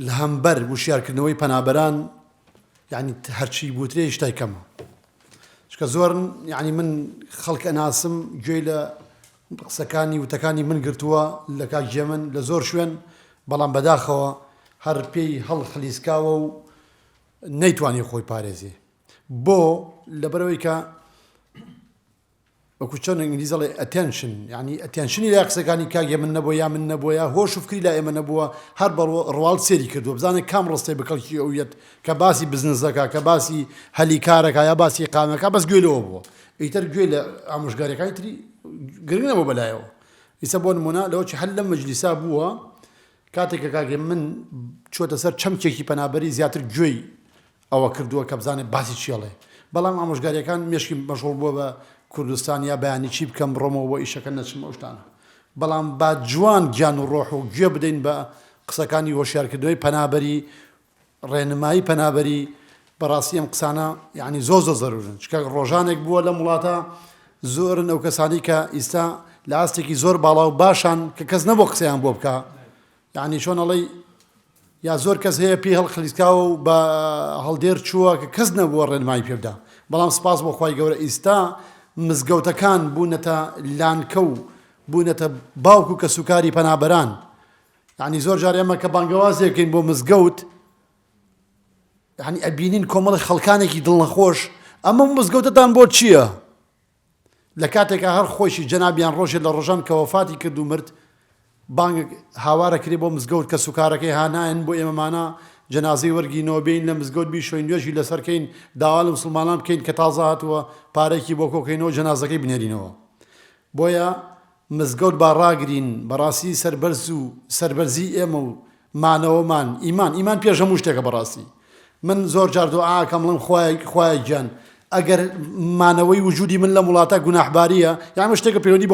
لە هەمبەر وشیارکردنەوەی پەنابەران یعنی هەرچی بوترێ شتای کەمە چکە زۆر یعنی من خەڵک ئەناسم گوێی لە قسەکانی وتەکانی من گرتووە لە کاکگیە من لە زۆر شوێن بەڵام بەداخەوە هەر پێی هەڵخلیسکاوە و نەیتوانی خۆی پارێزێ بۆ لەبەرەوەی کە وەکو چۆن ئینگلیزی ئەتێنشن یعنی ئەتێنشنی لای قسەکانی کاکگیە من نەبووە یا من نەبووە هۆش و فکری لای ئێمە نەبووە هەر ڕواڵ سێری کردووە بزانێت کام ڕستەی بەکەڵکی ئەویەت کە باسی بزنسەکە کە باسی هەلی کارەکە یا باسی قامەکە بەس گوێ لەوە بووە ئیتر گوێ لە ئامۆژگاریەکانی تری گرنگ نەبوو بەلایەوە ئیسا بۆ نمونە لەوەی هەر لەم مەجلیسا بووە کاتێکە کاکگیە من چۆتە سەر چەمکێکی پەنابەری زیاتر گوێی ئەوە کردووە کە بزانێت باسی چیڵێ بەڵام ئامۆژگاریەکان مێشکی مەشغوڵ بووە بە کوردستان یا بەیانی چی بکەم بڕۆمەوە بۆ ئیشەکە نەچم ئەو شتانە بەڵام با جوان گیان و ڕۆح و گوێ بدەین بە قسەکانی هۆشیارکردنەوەی پەنابەری ڕێنمایی پەنابەری بەڕاستی ئەم قسانە یعنی زۆر زەرورن چکە ڕۆژانێک بووە لە وڵاتە زۆرن ئەو کەسانی کە ئیستا لە ئاستێکی زۆر باڵا و باشان کە کەس نەبوو قسەیان بۆ بکە یعنی چۆن ئەڵێی یا زۆر کەس هەیە پێی هەڵخلیسکاوە و بە هەڵدێر چووە کە کەس نەبووە ڕێنمایی پێ بدە بەڵام سپاس بۆ خوای گەورە ئیستا مزگەوتەکان بوونەتە لانکە و بوونەتە باوک و کەسوکاری پەنابەران یعنی زۆر جار ئێمە کە بانگەوازێکین بۆ مزگەوت یعنی ئەبینین کۆمەڵی خەڵکانێکی دڵنەخۆش ئەمە مزگەوتەتان بۆ چییە لە کاتێکە هەر خۆشی جەنابیان ڕۆژێ لە ڕۆژان کە وەفاتی کرد و مرد بانگ هاوارە کرێ بۆ مزگەوت کە سوکارەکەی هانایەن بۆ ئێمەمانە جەنازەی وەرگینەوە بین لە مزگەوت بیشۆین نوێژی لەسەرکەین داوا لە مسلمانان بکەین کە تازە هاتووە پارێکی بۆ کۆکەینەوە جەنازەکەی بنێرینەوە بۆیە مزگەوت با ڕاگرین بەڕاستی سەربەرز و سەربەرزی ئێمە و مانەوەمان ئیمان پێش هەموو شتێکە بەڕاستی من زۆر جار دوعاکەم بڵێم خوایە گیان ئەگەر مانەوەی وجودی من لە وڵاتە گوناحباریە یان شتێکە پەیوەندی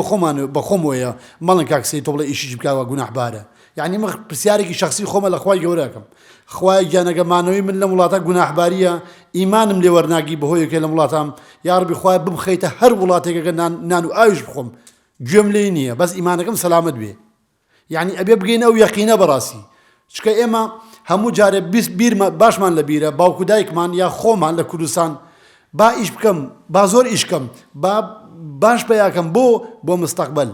بە خۆمەوەیە مەڵن کاکسەی تۆ بڵێ ئیشیش بکاوە گوناحبارە یعنی من پرسیارێکی شخصی خۆمە لە خوای گەورەکەم خوای گیانەگە مانەوەی من لە وڵاتە گوناحباریە ئیمانم لێ وەرناگی بەهۆیەکە لە وڵاتام یا ڕەبی خوای بمخەیتە هەر وڵاتێکەکە نان و ئاویش بخۆم گوێم لێ نییە بەس ئیمانەکەم سەلامەت بێ یعنی ئەبێ بگەینە ئەو یەقینە بەڕاستی چکە ئێمە هەموو جارێ باشمان لە بیرە باوکو دایکمان یا خۆمان لە کوردستان با ئیش بکەم با زۆر ئیش بکەم با باش پیاکەم بۆ مستەقبل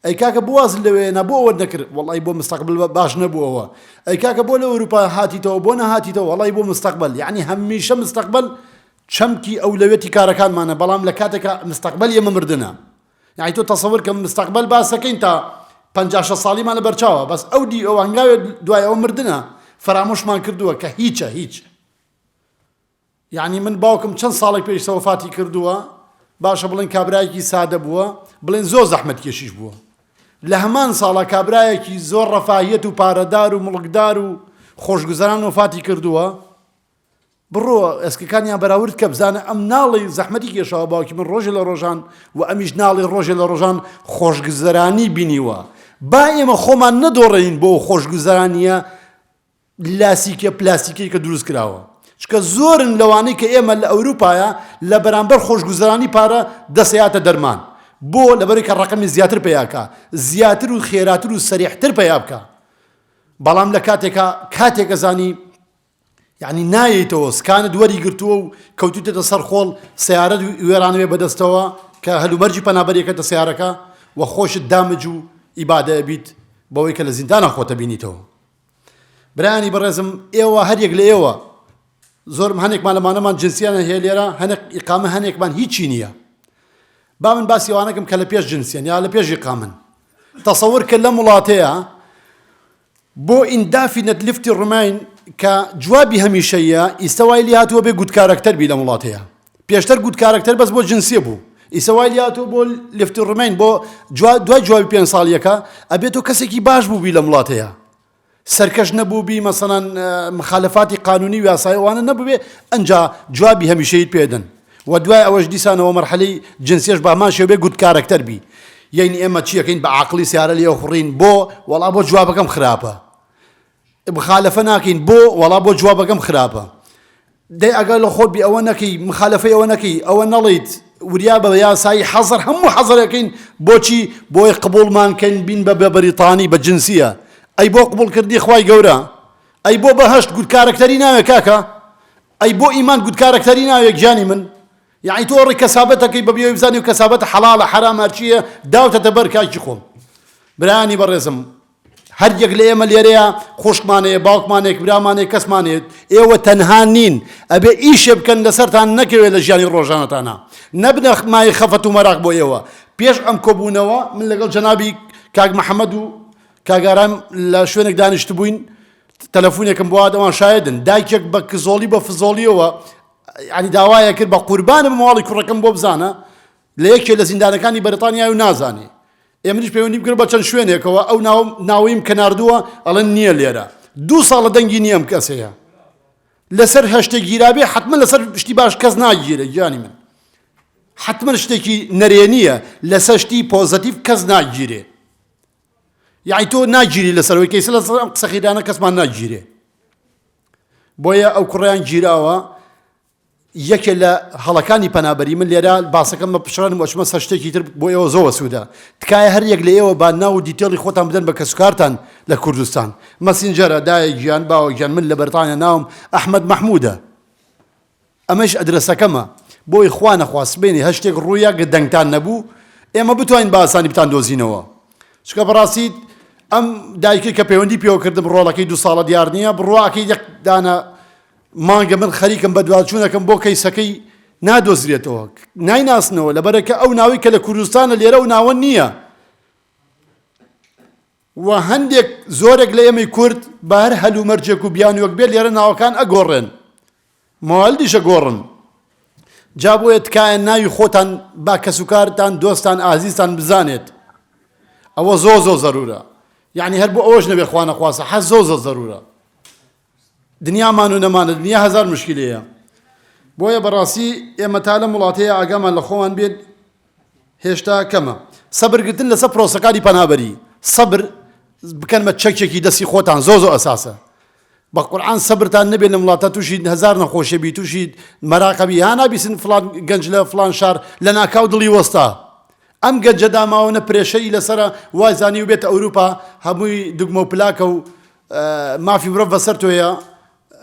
ئەی کاکە بۆ واز لەوێ نەبوو ئەوە نەکرد وەڵی بۆ مستەقبل باش نەبووەوە ئەی کاکە بۆ لە ئەوروپا هاتیتەوە بۆ نەهاتیتەوە وەڵی بۆ مستەقبل یعنی هەمیشە مستەقبل چەمکی ئەولەوێتی کارەکانمانە بەڵام لە کاتێکە مستەقبل ئێمە مردنە یعنی تۆ تەسەوور کە مستەقبل باسەکەین تا 50 ساڵیمان لە بەرچاوە بەس ئەو دی ئەو هەنگاوێ دوای ئەوە مردنە فەرامۆشمان کردووە کە هیچ یعنی من باوکم چەند ساڵێک پێش وەفاتی کردووە باشە بڵێن کابرایەکی سادە بووە بڵێن زۆر زەحمەت کێشیش بووە لە هەمان ساڵە کابرایەکی زۆر ڕەفاهیەت و پارەدار و مڵکدار و خۆشگوزەران وەفاتی کردووە بڕۆ ئەسکەکانیان بەراورد کە بزانە ئەم ناڵی زەحمەتی کێشەوە باوکی من ڕۆژێ لە ڕۆژان و ئەمیش ناڵی ڕۆژێ لە ڕۆژان خۆشگوزەرانی بینیوە با ئێمە خۆمان نەدۆڕین بۆ خۆشگوزەرانیە لاسیکە پلاستیکی کە دروست کراوە چکە زۆرن لەوانەی کە ئێمە لە ئەوروپایە لە بەرامبەر خۆشگوزەرانی پارە دەسەیاتە دەرمان بۆ لەبەرەوەی کە ڕقمی زیاتر پێیاکە زیاتر و خێراتر و سەریحتر پێیا بکە بەڵام لە کاتێکە زانی یعنی نایەیتەوە سکانت وەری گرتووە و کەوتوتێتە سەر خۆڵ سیارەت وێرانەوێ بەدەستەوە کە هەلومەرجی پەنابەریەکەتە سیارەکە و خۆشت دامج و ئیبادە بیت بەوەی کە لە زیندانە خۆتە بینیتەوە برایانی بەڕێزم ئێوە هەرێک لە ئێوە زۆرم هەنێکمان لەمانەمان جنسیانە هەیە لێرە ئیقامە هەنێکمان هیچی نییە با من باسی ئەوانەکەم کە لە پێش جنسیان یا لە پێش ئیقامن تەسەوور کە لەم وڵاتەیە بۆ ئیندافی نەتلیفتی ڕماین کە جوابی هەمیشەیە ئیسەوای لێ هاتووە بێ گوتکارەکتەر بی لە وڵاتەیە پێشتر گوتکارەکتەر بەس بۆ جنسیە بوو ئیسەوای لێ هاتووە بۆ لیفتی ڕماین بۆ دوای جوابی 5 ساڵیەکە ئەبێتەوە کەسێکی باش بوو بی لە وڵاتەیە سەرکەش نەبوو بی مەسەڵەن مخالفاتی قانونی و یاساییوانە نەبوو بێ ئەنجا جوابی هەمیشەیت پێدەن و دوای ئەوەش دیسانەوە مەرحەلەی جنسیەش باماشێ بێ گوتکارەکتەر بی یعنی ئێمە چیەکەین بە عاقلی سیارە لێ خوڕین بۆ وەڵا بۆ جوابەکەم خراپە مخالفە ناکەین بۆ وەڵا بۆ جوابەکەم خراپە دەی ئەگەر لە خۆت بی ئەوە نەکەی مخالفەی ئەوە نەکەی ئەوە نەڵیت وریا بە یاسایی حەزر هەموو حەزرەکەین بۆچی بۆی قبوڵمان کەین بین بە بەریتانی بە جنسیە ئەی بۆ قبول کردی خوای گەورە ئەی بۆ بەهەشت گوتکارەکتەری ناوێ کاکە، ئەی بۆ ئیمان گوتکارەکتەری ناوێ گیانی من. یعنی تۆ ڕێ کەسابەتەکەی بە بێوەی بزانی و کەسابەت حەڵاڵە حەرامە چییە داوتەتە بەر کاکی خۆم. برانی بەڕێزم هەر یەک لە ئێمە لێرەیە خۆشکمانەیە باوکمانێک برامانێک کەسمانێت ئێوە تەنها نین ئەبێ ئیشێ بکەن لەسەرتان نەکەوێت لە ژیانی ڕۆژانەتانە نەبنە مای خەفەت و مەراق بۆ ئێوە. پێش ئەم کۆبوونەوە من لەگەڵ جەنابی کاک محەممەد و کاگاران لە شوێنێک دانیشت بووین تەلەفۆنێکم بۆ ئەوان شایدن دایکێک بە کزۆڵی بە فزۆڵیەوە ینی داوایە کرد بە قوربانم ماڵی کوڕەکەم بۆ بزانە لە یەکێ لە زیندانەکانی بەریتانیا و نازانێ. ئێمەش پەیوەندیم کرد بە چەند شوێنێکەوە ئەو ناوەیم کە ناردووە ئەڵەن نییە لێرە 2 ساڵە دەنگی نییەم کەسەیە لەسەر هەشتێک گیرابێ حتمما لەسەر شتی باش کەس ناگیرە گیانی من حتمما شتێکی نەرێنیە لەسەر شتی پۆزەتیڤ کەس ناگیرێ. یعنی تۆ ناگیری لەسەرەوەی کەیسە لەسەر ئەم قسە خێرانە کەسمان ناگیرێ. بۆیە ئەو کوڕیان گیراوە یەکێ لە هەڵەکانی پەنابەری من لێرە باسەکەم بە پشڕانم وەچمە سەر شتێکی تر بۆ ئێوە زۆوە سوودە تکایە هەر یەک لە ئێوە با ناو و دیتێڵی خۆتان بدەن بە کەسوکارتان لە کوردستان. مەسینجەرە دایە گیان باوە گیان من لە بەریتانیا ناوم ئەحمەد مەحموودە ئەمەش ئەدرەسەکەمە بۆی خوا نەخواست بێنی هەشتێک ڕوویە گە دەنگتان نەبوو ئێمە بتوانین بە ئاسانی بتان دۆزینەوە. چکە بەڕاستی ئەم دایکی کە پەیوەندی پێوە کردم ڕۆڵەکەی 2 ساڵە دیار نییە بڕواکەی یەک دانە مانگە من خەریکم بە دوواچوونەکەم بۆ کەیسەکەی نادۆزرێتەوە نایناسنەوە لەبەرەکە ئەو ناوی کە لە کوردستانە لێرە و ناوە نییە و هەندێک زۆرێک لە ئێمەی کورد بە هەر هەلومەرجێک و بیانوەک بێت لێرە ناوەکان ئەگۆڕێن ماوەلدیشە گۆڕن. جا بۆیە تکایە ناوی خۆتان با کەسوکارتان دۆستان ئازیزتان بزانێت ئەوە زۆ زەرورە. یعنی هەر بۆ ئەوەش نەبێ خوا نەخواسە حەز زۆ زەرورە. دنیامان و نەمانە دنیا هەزار مشکلەیە. بۆیە بەڕاستی ئێمە تا لە وڵاتەیە ئاگامان لە خۆمان بێت هێشتا کەمە. سەبرگرتن لەسەر پرۆسەکانی پەنابەری سەبر بکەن بە چەکێکی دەستی خۆتان زۆ ئەساسە. بە قورئان سەبرتان نەبێت لە وڵاتە تووشی هەزار نەخۆشیە بی تووشی مەراقەبی ها نابیسن فڵان گەنج لە فڵان شار لە ناکاو دڵی وەستا. ئەم گەنجە داماوەنە پرێشەی لەسرە وای زانی و بێتە ئەوروپا هەمووی دوگمە و پلاکە و مافی مرۆڤ بەسەر تۆیە.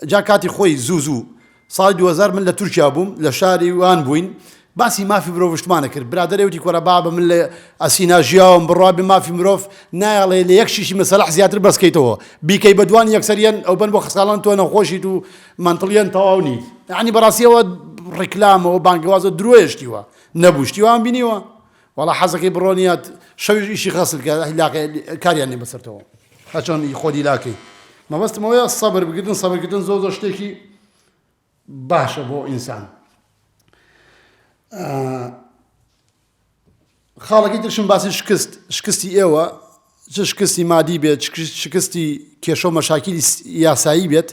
جا کاتی خۆی زوو ساڵی 2000 من لە تورکیا بووم لە شاری وان بووین باسی مافی مرۆڤ شتمانە کرد برادەرێوتی کۆرە بابە من لە ئەسینا ژیاوم بڕوا بێ مافی مرۆڤ نایڵێ لە یەک شیشی مەسەلەح زیاتر بەسکەیتەوە بیکەی بەدوان یەکسەریان ئەو بن بۆ خساڵان تۆ نەخۆشیت و مانتڵیان تەواو نیت. یعنی بەڕاستیەوە ڕیکلامەوە بانگوازە درۆیشتیوە نەبووشتیوان بینیوە وەڵا حەزەکەی بڕۆنیات شەویش ئیشی خەسل کاریان نێ بەسەرتەوە هەچۆن خۆدی لاکەی. مەبەستمەوەیە سەبر بگرن سەبرکردن زۆ شتێکی باشە بۆ ئینسان. خاڵەکەی ترشم باسی شکستی ئێوە چ شکستی مادی بێت شکستی کێشە و مەشاکیلی یاسایی بێت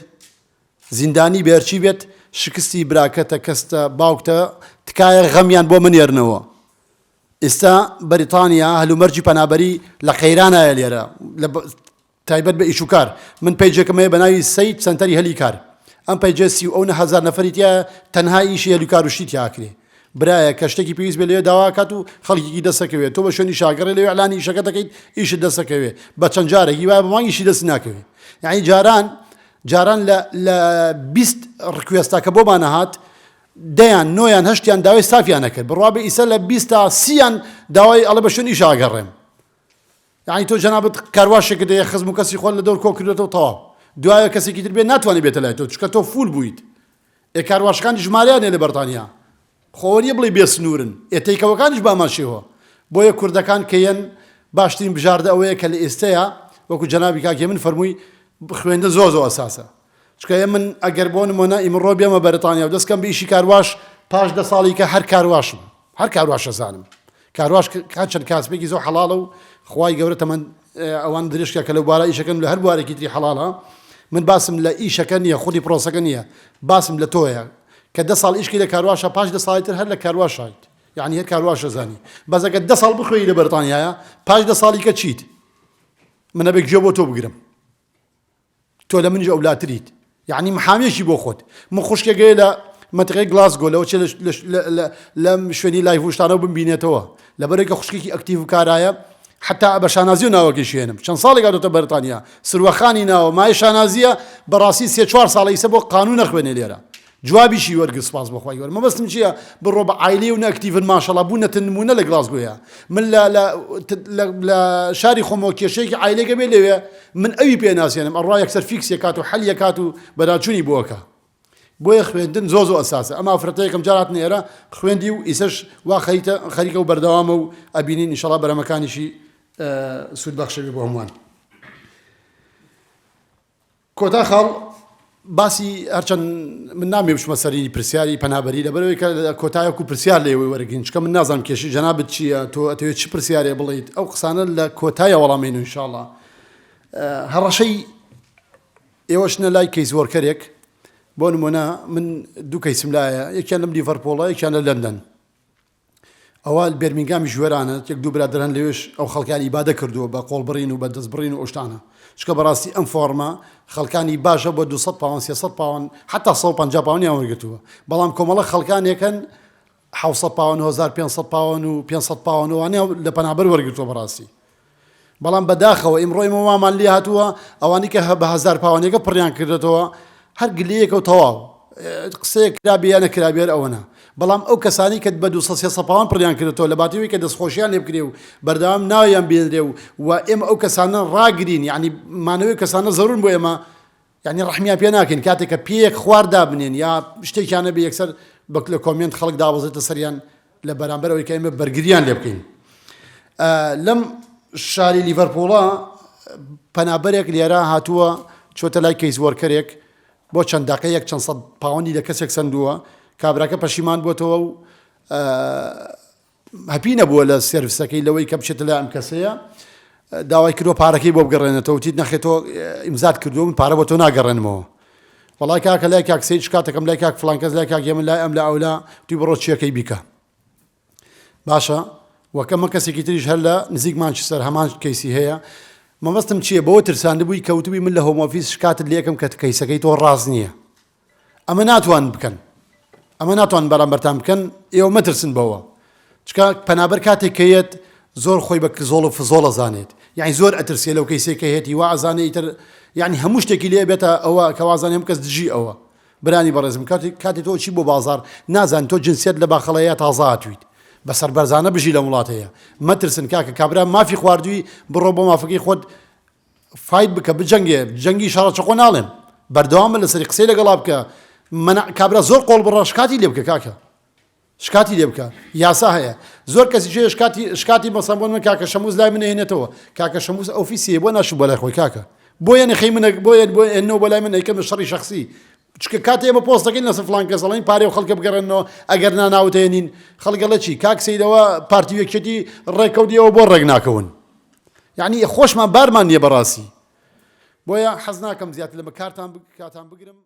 زیندانی بێرچی بێت شکستی براکەتە کەستە باوکتە تکایە غەمیان بۆ منێرنەوە. ئێستا بەریتانیا هەلومەرجی پەنابەری لە قەیرانایە لێرە تایبەت بە ئیشوکار من پەیجێکمەیە بە ناوی سەید سەنتەری هەلی کار ئەم پەیجە 30,000 نەفەری تیا تەنها ئیشی هەلوکار و شتی تیاکرێ. برایە کە شتێکی پێویست بێ لێ داواکات و خەڵکیی دەسەکەوێت تۆ بە شوێنی شاگەڕێ لێ ئەلانی ئیشەکە دەکەیت ئیشت دەسەکەوێت بە چەند جارێکی وایە بە مانگیشی دەست ناکەوێت. یعنی جاران لە 20 ڕکوێستاکە بۆمان هات دەیان نۆیان هەشتیان داوای سافیان نەکرد بڕوا بە ئیسە لە 20 تا 30 داوای ئەڵە بە شوێنی شاگەڕێم. یعنی تۆ جەنابەت کارواشێکە دەیە خزم و کەسی خۆن لە دەور کۆ کردێتەوە تەواو دوایە کەسێکی تر بێ ناتوانێت بێتە لای تۆ چکە تۆ فول بوویت. کارواشەکانی ژمارەیانێ لە بەریتانیا خۆوەریە بڵێ بێ سنوورن ئێتەیکەوەکانیش باماشێەوە. بۆیە کوردەکان کەیەن باشترین بژاردە ئەوەیە کە لە ئێستەیە وەکو جەنابی کاکێ من فەرمووی خوێندە زۆ ئەساسە. چکە من ئەگەر بۆ نمونە ئیمڕۆ بێمە بەریتانیا و دەستکەم بە ئیشی کارواش پاش 10 ساڵی کە هەر کارواشم هەر کارواش ئەزانم کارواش چەند کاسبێکی زۆر حەڵاڵە و خوای گەورە تەمەەن ئەوان درێژکە کە لە بوارە ئیشەکەن لە هەر بوارێکی تری حەڵاڵە. من باسم لە ئیشەکە نییە خودی پرۆسەکە نییە باسم لە تۆیە کە 10 ساڵ ئیشکی لە کارواشە پاش 10 ساڵی تر هەر لە کارواشایت یعنی هەر کارواشە زانی بەزەکە 10 ساڵ بخوێی لە بەریتانیایە پاش 10 ساڵی کە چیت منە بێک گوێ بۆ تۆ بگرم تۆ لە منیش ئەولاتریت یعنی محامێکی بۆ خۆت من خوشکێگەی لە منتقەی گلاسگۆ لەوە لە شوێنی لایڤ وشتانە بمبینێتەوە لەبەرێکە خوشکێکی ئەکتیڤ و کارایە حتا بە شانازی و ناوەکی شوێنم چەند ساڵێک هاتوتە بەریتانیا سروەخانی ناوە مای شانازیە بەڕاستی 3-4 ساڵی سە بۆ قانون نەخوێنێ لێرە جوابیشی وەرگرت سپاس بەخوای گەورە مەبەستم چییە بڕۆ بە عایلێ و نەکتیڤن ماشەڵڵا بوونەتە نمونە لە گلاسگۆیە من لە شاری خۆمەوە کێشەیەکی عایلێکە بێ لەوێ من ئەوی پێناسێنم ئەڕوا یەکسەر فیکسێک کات و حەلیە کات و بەداچوونی بۆکە بۆیە خوێندن زۆ ئەساسە ئەمە ئافرەتەیەکم جارات نێرە خوێندی و ئیسەش وا خەریکە و بەردەوامە و ئەبینین ئینشەڵا بەرەمەکانیشی سوودبەخشەوی بۆ هەمووان کۆتا خاڵ باسی هەرچەند من نامێ بچمە سەری پرسیاری پەنابەری لەبەرەوەی کە کۆتایەک و پرسیار لێوەی وەرەگرین چکە من نازانم کێشی جەنابەت چییە تۆ ئەتەوێت چی پرسیارێ بڵیت ئەو قسانە لە کۆتایە وەڵامێن و ئینشاڵڵا هەڕەشەی ئێوەشنە لای کەیسوەرکەرێک بۆ نمونە من دوو کەیسم لایە یەکیان لەم لیڤەرپۆڵە یەکیان لە لەندەن ئەوە بێرمینگامی ژوێرانە یەک دوو برادر هەن لەوێش ئەو خەڵکانی ئیبادە کردووە بە قۆڵبڕین و بە دەستبڕین و ئەوشتانە چکە بەڕاستی ئەم فۆرمە خەڵکانی باشە بۆ 200 پاوەند 300 پاوەند حتا 150 پاوەندیان وەرگرتووە بەڵام کۆمەڵە خەڵکانێکن 700 پاوەند 1500 پاوەند و 500 پاوەند وانەیە لە پەنابەر وەرگرتووە بەڕاستی بەڵام بەداخەوە ئیمڕۆی مامان لێ هاتووە ئەوانی کە بە 1000 پاوەندێکە پڕیان کردێتەوە هەر گلەیەکە و تەواو قسەیە کرابێ یان نەکرابێر ئەوەنە بەڵام ئەو کەسانی کە بە 200 پاوەند پڕیان کردێتەوە لە باتیەوەی کە دەستخۆشیان لێ بکرێ و بەردەوام ناویان بێنرێ و ئێمە ئەو کەسانە ڕاگرین یعنی مانەوەی کەسانە زەڕون بۆ ئێمە یعنی ڕەحمیان پێ ناکەین کاتێک کە پێیەک خوار دابنێن یا شتێکیانە بێ یەکسەر لە کۆمنت خەڵک دابەزێتە سەریان لە بەرامبەرەوەی کە ئێمە بەرگریان لێ بکەین لەم شاری لیڤەرپۆڵە پەنابەرێک لێرە هاتووە چۆتە لای کەیسوەرکەرێک بۆ چەند داقەیەک چەند سەد پاوەندی لە کەسێک سندووە کابراکە پەشیمان بۆتەوە و هەپی نەبووە لە سێرڤسەکەی لەوەی کە بچێتە لای ئەم کەسەیە داوای کردووە پارەکەی بۆ بگەڕێنێتەوە تیت نەخێتەوە ئیمزات کردووە من پارە بۆ تۆ ناگەڕێنمەوە وەڵای کاکە لای کاک سەید کاتەکەم لای کاک فڵان کەس لای کاک ئێمە لای ئەم لە ئەولا توی بڕۆ چیەکەی بیکە باشە وەکەمە کەسێکی تریش هەر لە نزیک مانچستەر هەمان کەیسی هەیە مەبەستم چییە بەوە ترساندبووی کەوتبووی من لە هۆم ئۆفیس شکاتت لێکم کە کەیسەکەی تۆ ڕاست نییە ئەمە ناتوان بکەن ئەمە ناتوان بەرامبەرتان بکەن ئێوە مەترسن بەوە چکە پەنابەر کاتێک کەیت زۆر خۆی بە زۆڵ و فزۆڵ ئەزانێت یعنی زۆر ئەترسێ لەو کەیسێک کە هێتی وا ئەزانێ ئیتر یعنی هەموو شتێکی لێ بێتە ئەوە کە وازانێ هەم کەس دژی ئەوە برانی بەڕێزم کاتی تۆ چی بۆ بازار نازان تۆ جنسیت لە باخەڵەیە تازە هاتوویت بەسەر بەرزانە بژی لە وڵاتەیە مەترسن کاکە کابرا مافی خواردووی بڕۆ بۆ مافەکەی خۆت فایت بکە بجەنگێ جەنگی شەڕە چقۆ ناڵێن بەردەوامە لەسەری قسەی لەگەڵا بکە کابرا زۆر قۆڵ بڕە شکاتی لێ بکە کاکە شکاتی لێ بکە یاسا هەیە زۆر کەسی جێ شکاتی مەسەڵ بۆ من کاکە شەموز لای من هێنێتەوە کاکە شەموز ئۆفیسیە بۆ ناشوو بۆ لای خۆی کاکە بۆیە نەخەی منە بۆ ئێنەوە بۆ لای من ئەیکەم شەڕی شەخسی چکە کاتێ ئێمە پۆست دەکەین لەسەر فڵان کەس دەڵێن پارێ و خەڵکە بگەڕێنەوە ئەگەر ناناوتێنین خەڵگەڵە چی کاک سەیدەوە پارتی یەکێتی ڕێکەوتیەوە بۆ ڕێک ناکەون یعنی خۆشمان بارمان نییە بەڕاستی بۆیە حەز ناکەم زیاتر لەمە کاتان بگرم